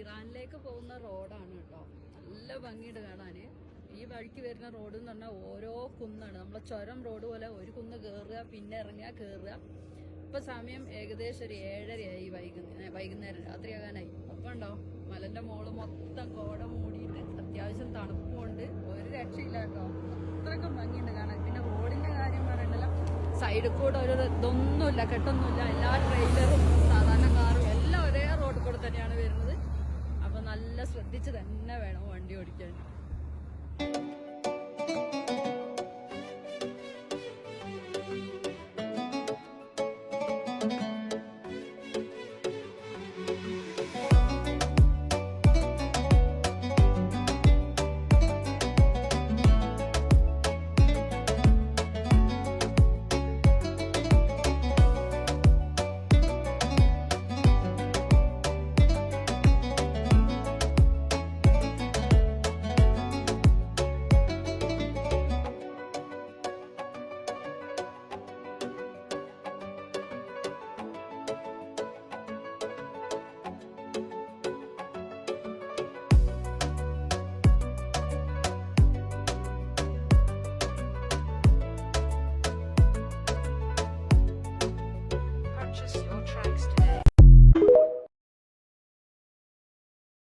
ഇറാനിലേക്ക് പോകുന്ന റോഡാണ് കേട്ടോ. നല്ല ഭംഗിയുണ്ട് കാണാന്. ഈ വഴിക്ക് വരുന്ന റോഡ് എന്ന് പറഞ്ഞാൽ ഓരോ കുന്നാണ്. നമ്മളെ ചുരം റോഡ് പോലെ ഒരു കുന്ന് കയറുക, പിന്നെ ഇറങ്ങുക, കയറുക. ഇപ്പൊ സമയം ഏകദേശം ഒരു 7:30 വൈകുന്നേരം രാത്രിയാകാനായി. അപ്പൊ ഉണ്ടോ മലന്റെ മോള് മൊത്തം കോട മൂടിയിട്ട് അത്യാവശ്യം തണുപ്പുകൊണ്ട് ഒരു രക്ഷയില്ല കേട്ടോ. അത്രയ്ക്കും ഭംഗിയുണ്ട് കാണാൻ. പിന്നെ റോഡിന്റെ കാര്യം പറയണ്ടല്ലോ, സൈഡിൽ കൂടെ ഒരു ഇതൊന്നുമില്ല, കെട്ടൊന്നുമില്ല. എല്ലാ ട്രെയിലറും സാധാരണ കാറും എല്ലാം ഒരേ റോഡിൽ കൂടെ തന്നെയാണ് വരുന്നത്. അപ്പൊ നല്ല ശ്രദ്ധിച്ച് തന്നെ വേണം വണ്ടി ഓടിക്കാൻ.